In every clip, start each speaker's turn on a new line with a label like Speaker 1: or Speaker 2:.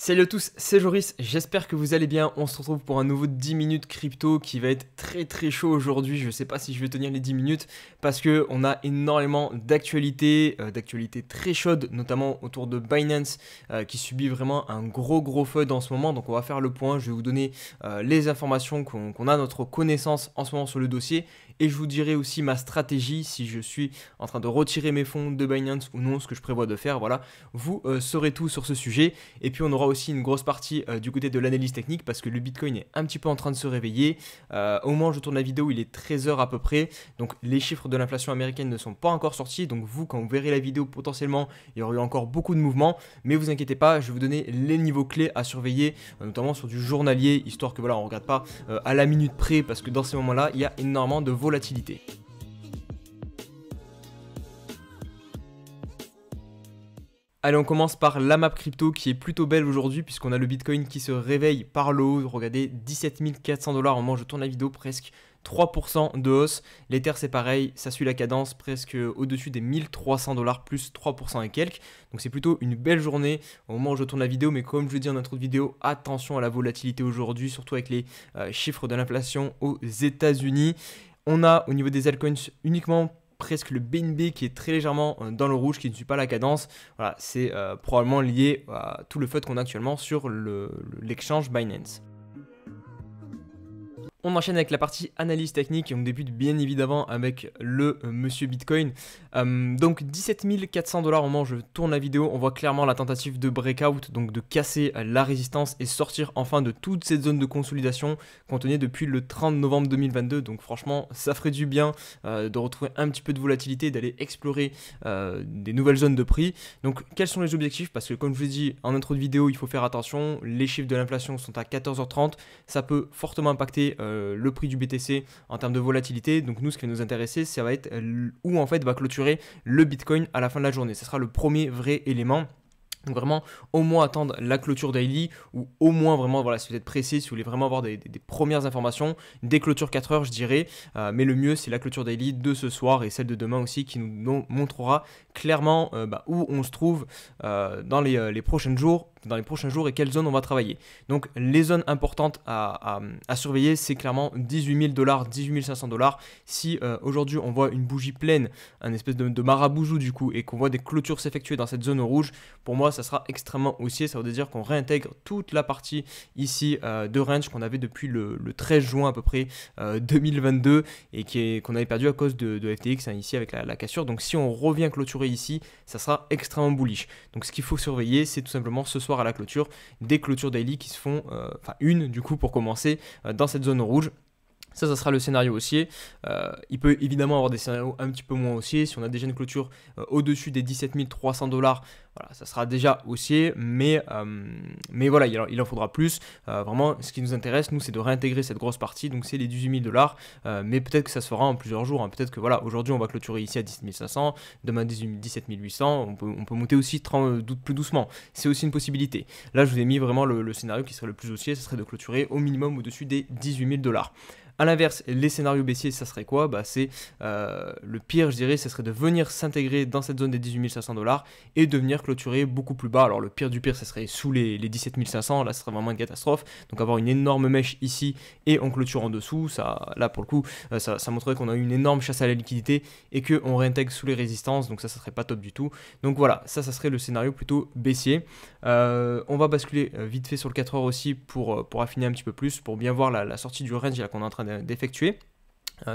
Speaker 1: Salut à tous, c'est Joris, j'espère que vous allez bien. On se retrouve pour un nouveau 10 minutes crypto qui va être très chaud aujourd'hui. Je sais pas si je vais tenir les 10 minutes parce que on a énormément d'actualités très chaudes, notamment autour de Binance qui subit vraiment un gros FUD en ce moment. Donc on va faire le point, je vais vous donner les informations qu'on a à notre connaissance en ce moment sur le dossier. Et je vous dirai aussi ma stratégie si je suis en train de retirer mes fonds de Binance ou non, ce que je prévois de faire. Voilà, vous saurez tout sur ce sujet. Et puis on aura aussi une grosse partie du côté de l'analyse technique parce que le Bitcoin est un petit peu en train de se réveiller. Au moment où je tourne la vidéo, il est 13h à peu près. Donc les chiffres de l'inflation américaine ne sont pas encore sortis. Donc vous, quand vous verrez la vidéo, potentiellement, il y aura eu encore beaucoup de mouvements. Mais vous inquiétez pas, je vais vous donner les niveaux clés à surveiller, notamment sur du journalier, histoire que voilà, on ne regarde pas à la minute près parce que dans ces moments-là, il y a énormément de volatilité. Allez, on commence par la map crypto qui est plutôt belle aujourd'hui puisqu'on a le Bitcoin qui se réveille par le haut. Regardez, 17 400 $. Au moment où je tourne la vidéo, presque 3% de hausse. L'Ether c'est pareil, ça suit la cadence presque au-dessus des 1300 $, plus 3% et quelques. Donc c'est plutôt une belle journée au moment où je tourne la vidéo. Mais comme je le dis en intro de vidéo, attention à la volatilité aujourd'hui, surtout avec les chiffres de l'inflation aux États-Unis. On a au niveau des altcoins uniquement presque le BNB qui est très légèrement dans le rouge, qui ne suit pas la cadence. Voilà, c'est probablement lié à tout le FUD qu'on a actuellement sur l'exchange Binance. On enchaîne avec la partie analyse technique et on débute bien évidemment avec le monsieur Bitcoin. Donc 17 400 $, au moment où je tourne la vidéo, on voit clairement la tentative de breakout, donc de casser la résistance et sortir enfin de toute cette zone de consolidation qu'on tenait depuis le 30 novembre 2022. Donc franchement, ça ferait du bien de retrouver un petit peu de volatilité, d'aller explorer des nouvelles zones de prix. Donc quels sont les objectifs? Parce que comme je vous ai dit en intro de vidéo, il faut faire attention. Les chiffres de l'inflation sont à 14h30. Ça peut fortement impacter le prix du BTC en termes de volatilité. Donc nous, ce qui va nous intéresser, ça va être où en fait va clôturer le Bitcoin à la fin de la journée. Ce sera le premier vrai élément. Donc vraiment, au moins attendre la clôture daily ou au moins vraiment, voilà, si vous êtes pressé, si vous voulez vraiment avoir des premières informations, des clôtures 4 heures, je dirais. Mais le mieux, c'est la clôture daily de ce soir et celle de demain aussi qui nous montrera clairement où on se trouve dans les prochains jours. Et quelles zones on va travailler. Donc les zones importantes à surveiller, c'est clairement 18 000 $, 18 500 $. Si aujourd'hui on voit une bougie pleine, un espèce de maraboujou du coup, et qu'on voit des clôtures s'effectuer dans cette zone rouge, pour moi ça sera extrêmement haussier. Ça veut dire qu'on réintègre toute la partie ici de range qu'on avait depuis le 13 juin à peu près 2022 et qu'on avait perdu à cause de FTX ici avec la cassure. Donc si on revient clôturer ici, ça sera extrêmement bullish. Donc ce qu'il faut surveiller, c'est tout simplement ce soir à la clôture, des clôtures daily qui se font, une du coup pour commencer dans cette zone rouge. Ça sera le scénario haussier. Il peut évidemment avoir des scénarios un petit peu moins haussiers. Si on a déjà une clôture au-dessus des 17 300 $, voilà, ça sera déjà haussier. Mais voilà, il en faudra plus. Vraiment, ce qui nous intéresse, nous, c'est de réintégrer cette grosse partie. Donc, c'est les 18 000 $. Mais peut-être que ça se fera en plusieurs jours. Hein. Peut-être que voilà, aujourd'hui, on va clôturer ici à 17 500. Demain, 17 800. On peut monter aussi plus doucement. C'est aussi une possibilité. Là, je vous ai mis vraiment le scénario qui serait le plus haussier. Ce serait de clôturer au minimum au-dessus des 18 000 $. A l'inverse, les scénarios baissiers, ça serait quoi? C'est le pire, je dirais, ce serait de venir s'intégrer dans cette zone des 18 500 $ et de venir clôturer beaucoup plus bas. Alors le pire du pire, ça serait sous les 17 500, là ce serait vraiment une catastrophe. Donc avoir une énorme mèche ici et on clôture en dessous, ça, là pour le coup, ça montrerait qu'on a eu une énorme chasse à la liquidité et qu'on réintègre sous les résistances, donc ça serait pas top du tout. Donc voilà, ça serait le scénario plutôt baissier. On va basculer vite fait sur le 4 heures aussi pour affiner un petit peu plus, pour bien voir la sortie du range qu'on est en train d'effectuer.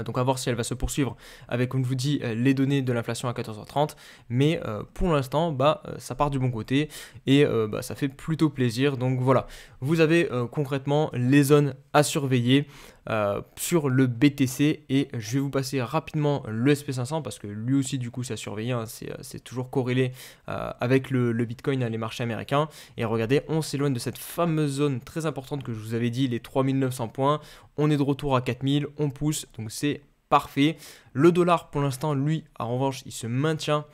Speaker 1: Donc à voir si elle va se poursuivre avec, comme je vous dis, les données de l'inflation à 14h30. Mais pour l'instant, ça part du bon côté et ça fait plutôt plaisir. Donc voilà, vous avez concrètement les zones à surveiller sur le BTC et je vais vous passer rapidement le SP500 parce que lui aussi du coup c'est à surveiller, hein, c'est toujours corrélé avec le Bitcoin, les marchés américains. Et regardez, on s'éloigne de cette fameuse zone très importante que je vous avais dit, les 3900 points. On est de retour à 4000, on pousse, donc c'est parfait. Le dollar pour l'instant, lui, en revanche, il se maintient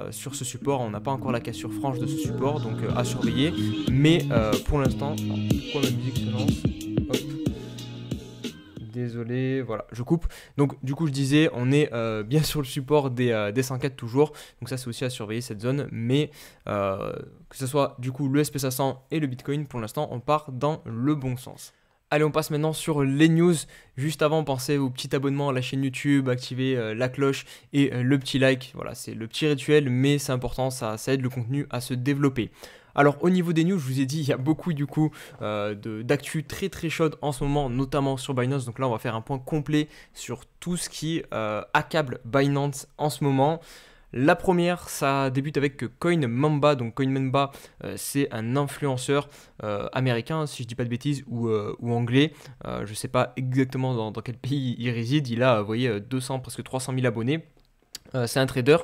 Speaker 1: sur ce support. On n'a pas encore la cassure franche de ce support, donc à surveiller. Mais pour l'instant, pourquoi ma musique se lance? Hop. désolé, voilà, je coupe. Donc du coup je disais, on est bien sur le support des 104 toujours, donc ça c'est aussi à surveiller cette zone, mais que ce soit du coup le SP500 et le Bitcoin, pour l'instant on part dans le bon sens. Allez, on passe maintenant sur les news. Juste avant, pensez au petit abonnement à la chaîne YouTube, activez la cloche et le petit like. Voilà, c'est le petit rituel, mais c'est important, ça aide le contenu à se développer. Alors au niveau des news, je vous ai dit, il y a beaucoup du coup d'actu très très chaude en ce moment, notamment sur Binance. Donc là, on va faire un point complet sur tout ce qui accable Binance en ce moment. La première, ça débute avec CoinMamba. Donc CoinMamba, c'est un influenceur américain, si je dis pas de bêtises, ou anglais. Je sais pas exactement dans quel pays il réside. Il a, vous voyez, 200, presque 300 000 abonnés. C'est un trader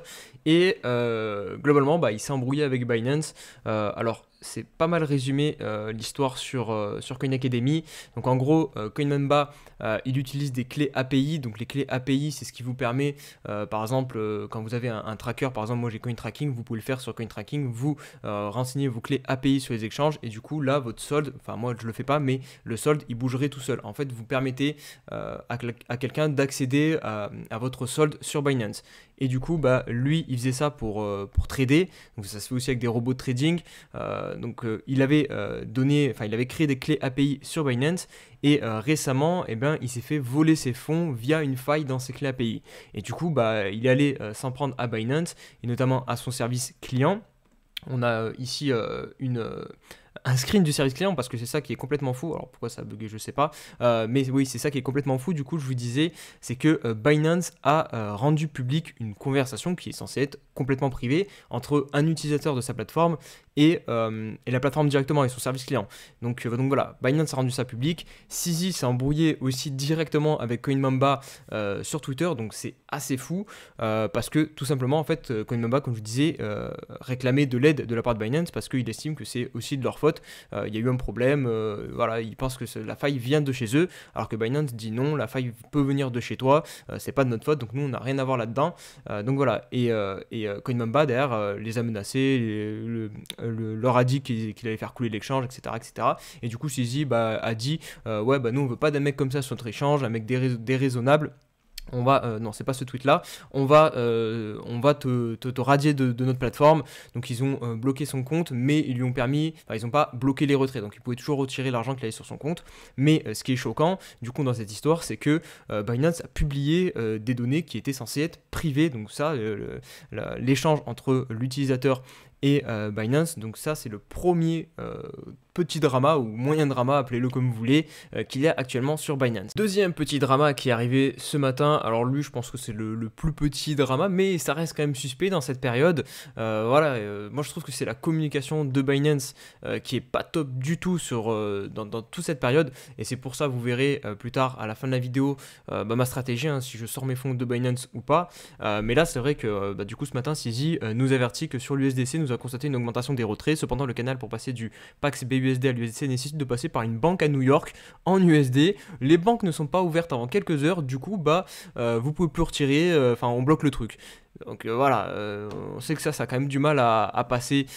Speaker 1: et globalement il s'est embrouillé avec Binance. Alors c'est pas mal résumé l'histoire sur Coin Academy. Donc en gros, CoinMamba, il utilise des clés API. Donc les clés API, c'est ce qui vous permet, par exemple, quand vous avez un tracker, par exemple moi j'ai CoinTracking, vous pouvez le faire sur CoinTracking, vous renseignez vos clés API sur les exchanges et du coup là votre solde, enfin moi je le fais pas, mais le solde il bougerait tout seul. En fait vous permettez à quelqu'un d'accéder à votre solde sur Binance. Et du coup, lui, il faisait ça pour trader. Donc ça se fait aussi avec des robots de trading. Il avait il avait créé des clés API sur Binance. Et récemment, il s'est fait voler ses fonds via une faille dans ses clés API. Et du coup, il est allé s'en prendre à Binance et notamment à son service client. On a ici un screen du service client parce que c'est ça qui est complètement fou. Alors pourquoi ça a bugué, je sais pas. Mais oui, c'est ça qui est complètement fou. Du coup, je vous disais, c'est que Binance a rendu public une conversation qui est censée être complètement privée entre un utilisateur de sa plateforme et la plateforme directement et son service client. Donc voilà, Binance a rendu ça public. CZ s'est embrouillé aussi directement avec CoinMamba sur Twitter, donc c'est assez fou parce que tout simplement en fait CoinMamba, comme je vous disais, réclamait de l'aide de la part de Binance parce qu'il estime que c'est aussi de leur faute. Il y a eu un problème, voilà, ils pensent que la faille vient de chez eux, alors que Binance dit non, la faille peut venir de chez toi, c'est pas de notre faute, donc nous on n'a rien à voir là-dedans. Donc voilà, et CoinMamba derrière les a menacés, leur a dit qu'il allait faire couler l'échange, etc., etc. Et du coup, CZ a dit ouais, nous on veut pas d'un mec comme ça sur notre échange, un mec déraisonnable. On va, non c'est pas ce tweet là, on va te radier de notre plateforme. Donc ils ont bloqué son compte, mais ils lui ont permis, enfin ils n'ont pas bloqué les retraits, donc il pouvait toujours retirer l'argent qu'il avait sur son compte. Mais ce qui est choquant du coup dans cette histoire, c'est que Binance a publié des données qui étaient censées être privées. Donc ça, l'échange entre l'utilisateur et Binance, donc ça c'est le premier petit drama ou moyen drama, appelez-le comme vous voulez, qu'il y a actuellement sur Binance. Deuxième petit drama qui est arrivé ce matin, alors lui je pense que c'est le plus petit drama, mais ça reste quand même suspect dans cette période. Moi je trouve que c'est la communication de Binance qui est pas top du tout dans toute cette période, et c'est pour ça vous verrez plus tard à la fin de la vidéo ma stratégie, si je sors mes fonds de Binance ou pas. Mais là c'est vrai que du coup ce matin CZ nous avertit que sur l'USDC nous a constaté une augmentation des retraits. Cependant le canal pour passer du PAX BUSD à l'USDC nécessite de passer par une banque à New York en USD. Les banques ne sont pas ouvertes avant quelques heures, du coup vous pouvez plus retirer, on bloque le truc. Donc voilà, on sait que ça a quand même du mal à passer,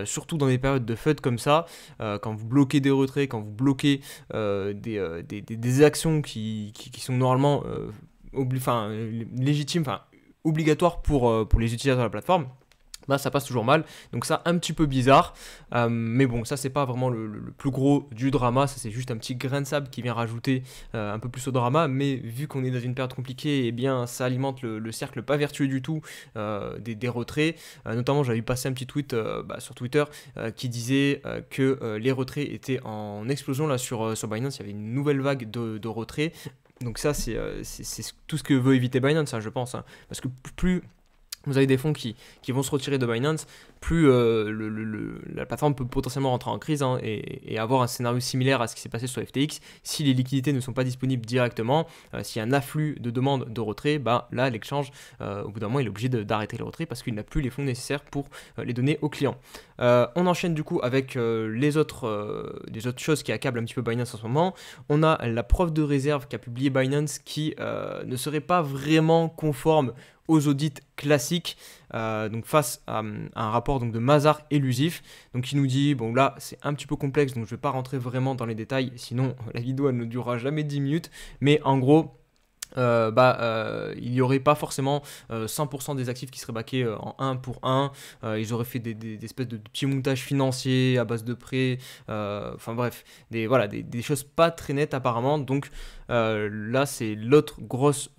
Speaker 1: surtout dans des périodes de FUD comme ça, quand vous bloquez des retraits, quand vous bloquez des actions qui sont normalement légitimes, obligatoires pour les utilisateurs de la plateforme. Ça passe toujours mal, donc ça un petit peu bizarre, mais bon, ça c'est pas vraiment le plus gros du drama, ça c'est juste un petit grain de sable qui vient rajouter un peu plus au drama. Mais vu qu'on est dans une période compliquée, eh bien ça alimente le cercle pas vertueux du tout des retraits. Notamment j'avais passé un petit tweet sur Twitter qui disait que les retraits étaient en explosion là sur Binance. Il y avait une nouvelle vague de retraits, donc ça c'est tout ce que veut éviter Binance, je pense, parce que plus vous avez des fonds qui vont se retirer de Binance, plus la plateforme peut potentiellement rentrer en crise et avoir un scénario similaire à ce qui s'est passé sur FTX. Si les liquidités ne sont pas disponibles directement, s'il y a un afflux de demandes de retrait, là l'exchange au bout d'un moment il est obligé d'arrêter les retraits parce qu'il n'a plus les fonds nécessaires pour les donner aux clients. On enchaîne du coup avec les autres choses qui accablent un petit peu Binance en ce moment. On a la preuve de réserve qu'a publié Binance qui ne serait pas vraiment conforme aux audits classiques, donc face à un rapport donc, de Mazars élusif. Donc il nous dit, bon là c'est un petit peu complexe, donc je ne vais pas rentrer vraiment dans les détails, sinon la vidéo elle ne durera jamais 10 minutes, mais en gros, il n'y aurait pas forcément 100% des actifs qui seraient backés en 1 pour 1. Ils auraient fait des espèces de petits montages financiers à base de prêts, enfin bref, des choses pas très nettes apparemment. Donc là c'est l'autre grosse,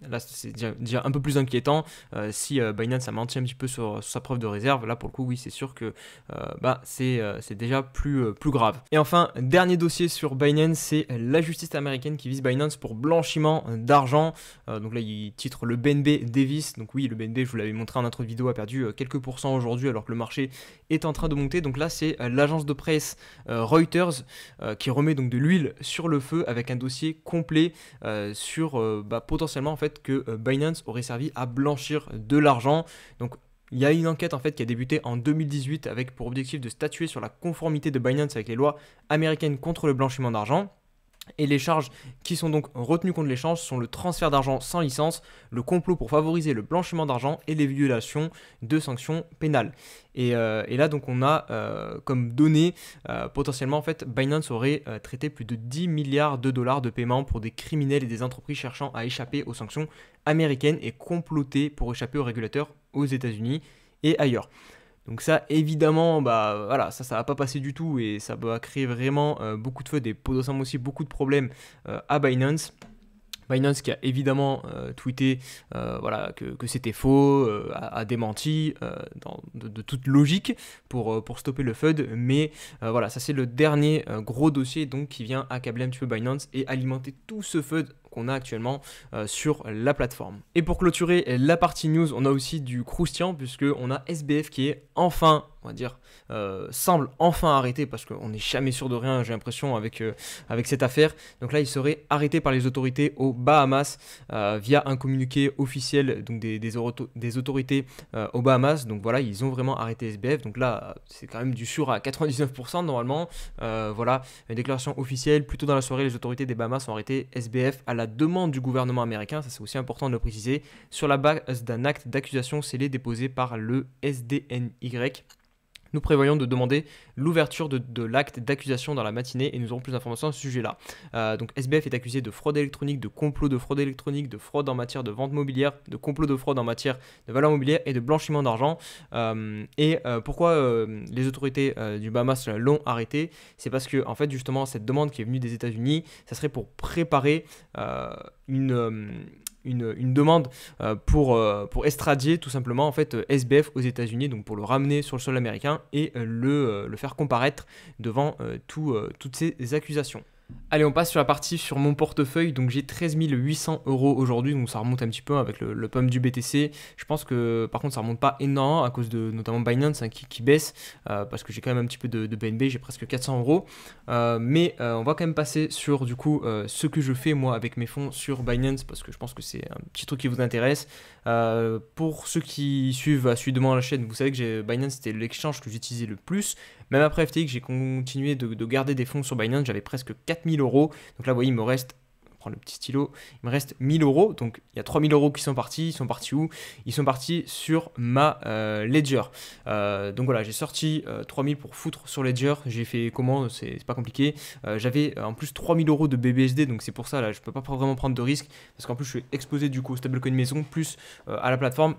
Speaker 1: là c'est déjà un peu plus inquiétant. Si Binance a menti un petit peu sur sa preuve de réserve, là pour le coup oui c'est sûr que c'est déjà plus grave. Et enfin, dernier dossier sur Binance, c'est la justice américaine qui vise Binance pour blanchiment d'argent. Donc là il titre le BNB Davis. Donc oui, le BNB, je vous l'avais montré en intro de vidéo, a perdu quelques pourcents aujourd'hui alors que le marché est en train de monter. Donc là c'est l'agence de presse Reuters qui remet donc de l'huile sur le feu avec un dossier complet sur potentiellement en fait que Binance aurait servi à blanchir de l'argent. Donc il y a une enquête en fait qui a débuté en 2018 avec pour objectif de statuer sur la conformité de Binance avec les lois américaines contre le blanchiment d'argent. Et les charges qui sont donc retenues contre l'échange sont le transfert d'argent sans licence, le complot pour favoriser le blanchiment d'argent et les violations de sanctions pénales. Et là donc on a comme données potentiellement en fait Binance aurait traité plus de 10 milliards de dollars de paiements pour des criminels et des entreprises cherchant à échapper aux sanctions américaines et comploter pour échapper aux régulateurs aux États-Unis et ailleurs. Donc ça, évidemment, ça va pas passer du tout et ça va créer vraiment beaucoup de feux et potentiellement aussi beaucoup de problèmes à Binance. Binance qui a évidemment tweeté que c'était faux, a démenti de toute logique pour stopper le FUD, mais ça c'est le dernier gros dossier donc qui vient accabler un petit peu Binance et alimenter tout ce FUD qu'on a actuellement sur la plateforme. Et pour clôturer la partie news, on a aussi du croustillant puisque on a SBF qui est enfin, on va dire, semble enfin arrêté parce qu'on n'est jamais sûr de rien, j'ai l'impression avec cette affaire. Donc là, il serait arrêté par les autorités aux Bahamas via un communiqué officiel donc des autorités aux Bahamas. Donc voilà, ils ont vraiment arrêté SBF. Donc là, c'est quand même du sûr à 99% normalement. Une déclaration officielle. Plus tôt dans la soirée, les autorités des Bahamas ont arrêté SBF à la demande du gouvernement américain. Ça, c'est aussi important de le préciser. Sur la base d'un acte d'accusation scellé déposé par le SDNY. Nous prévoyons de demander l'ouverture de l'acte d'accusation dans la matinée et nous aurons plus d'informations à ce sujet-là. Donc SBF est accusé de fraude électronique, de complot de fraude électronique, de fraude en matière de vente mobilière, de complot de fraude en matière de valeur mobilière et de blanchiment d'argent. Pourquoi les autorités du Bahamas l'ont arrêté? C'est parce que en fait justement cette demande qui est venue des États-Unis, ça serait pour préparer une demande pour extradier tout simplement en fait SBF aux États-Unis, donc pour le ramener sur le sol américain et le faire comparaître devant toutes ces accusations. Allez, on passe sur mon portefeuille. Donc j'ai 13 800 € aujourd'hui, donc ça remonte un petit peu avec le pump du BTC. Je pense que par contre ça remonte pas énormément à cause de notamment Binance qui baisse parce que j'ai quand même un petit peu de BNB, j'ai presque 400 €. Mais on va quand même passer sur du coup ce que je fais moi avec mes fonds sur Binance parce que je pense que c'est un petit truc qui vous intéresse. Pour ceux qui suivent assidûment la chaîne, vous savez que Binance c'était l'exchange que j'utilisais le plus. Même après FTX, j'ai continué de garder des fonds sur Binance, j'avais presque 4000 €. Donc là, vous voyez, il me reste, on prend le petit stylo, il me reste 1000 €. Donc il y a 3000 € qui sont partis. Ils sont partis où? Ils sont partis sur ma Ledger. Donc voilà, j'ai sorti 3000 pour foutre sur Ledger. J'ai fait comment? C'est pas compliqué. J'avais en plus 3000 € de BBSD, donc c'est pour ça là, je peux pas vraiment prendre de risque parce qu'en plus je suis exposé du coup au stablecoin maison plus à la plateforme.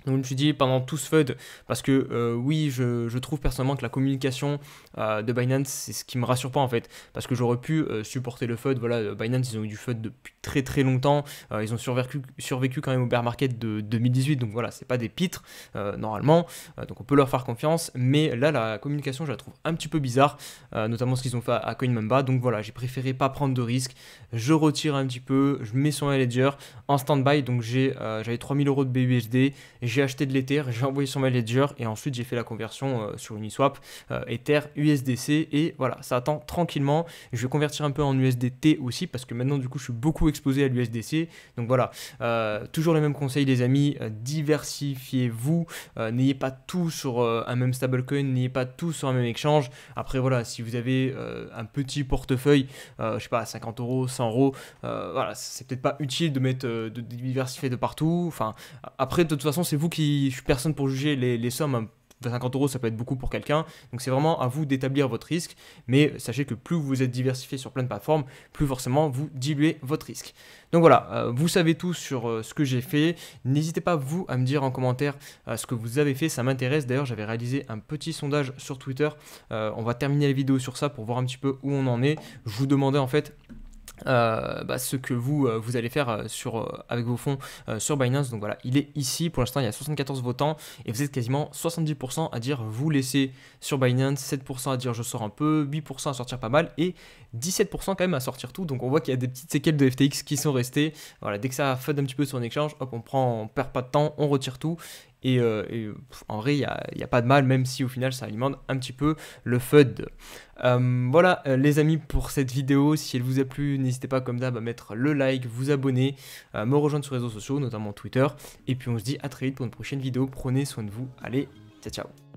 Speaker 1: Donc je me suis dit pendant tout ce FUD, parce que oui je trouve personnellement que la communication de Binance c'est ce qui me rassure pas en fait, parce que j'aurais pu supporter le FUD, voilà, Binance ils ont eu du FUD depuis très très longtemps, ils ont survécu quand même au bear market de 2018, donc voilà c'est pas des pitres normalement, donc on peut leur faire confiance, mais là la communication je la trouve un petit peu bizarre, notamment ce qu'ils ont fait à CoinMamba, donc voilà j'ai préféré pas prendre de risques, je retire un petit peu, je mets sur ma Ledger en stand-by, donc j'avais 3000 € de BUSD, j'ai acheté de l'Ether, j'ai envoyé sur ma Ledger et ensuite j'ai fait la conversion sur Uniswap, Ether, USDC et voilà, ça attend tranquillement. Je vais convertir un peu en USDT aussi parce que maintenant du coup je suis beaucoup exposé exposé à l'USDC. Donc voilà, toujours les mêmes conseils les amis, diversifiez-vous, n'ayez pas tout sur un même stablecoin, n'ayez pas tout sur un même exchange. Après voilà, si vous avez un petit portefeuille, je sais pas, 50 euros, 100 euros, voilà, c'est peut-être pas utile de mettre de diversifier de partout. Enfin, après de toute façon c'est vous qui, je suis personne pour juger les sommes, hein. 50 euros, ça peut être beaucoup pour quelqu'un. Donc c'est vraiment à vous d'établir votre risque. Mais sachez que plus vous êtes diversifié sur plein de plateformes, plus forcément vous diluez votre risque. Donc voilà, vous savez tout sur ce que j'ai fait. N'hésitez pas vous à me dire en commentaire ce que vous avez fait, ça m'intéresse. D'ailleurs, j'avais réalisé un petit sondage sur Twitter. On va terminer la vidéo sur ça pour voir un petit peu où on en est. Je vous demandais en fait ce que vous allez faire avec vos fonds sur Binance. Donc voilà, il est ici. Pour l'instant, il y a 74 votants et vous êtes quasiment 70% à dire vous laissez sur Binance, 7% à dire je sors un peu, 8% à sortir pas mal et 17% quand même à sortir tout. Donc on voit qu'il y a des petites séquelles de FTX qui sont restées. Voilà, dès que ça fade un petit peu sur un exchange, hop, on perd pas de temps, on retire tout. Et en vrai, il n'y a pas de mal, même si au final ça alimente un petit peu le FUD. Voilà les amis pour cette vidéo. Si elle vous a plu, n'hésitez pas comme d'hab à mettre le like, vous abonner, me rejoindre sur les réseaux sociaux, notamment Twitter. Et puis on se dit à très vite pour une prochaine vidéo. Prenez soin de vous. Allez, ciao ciao.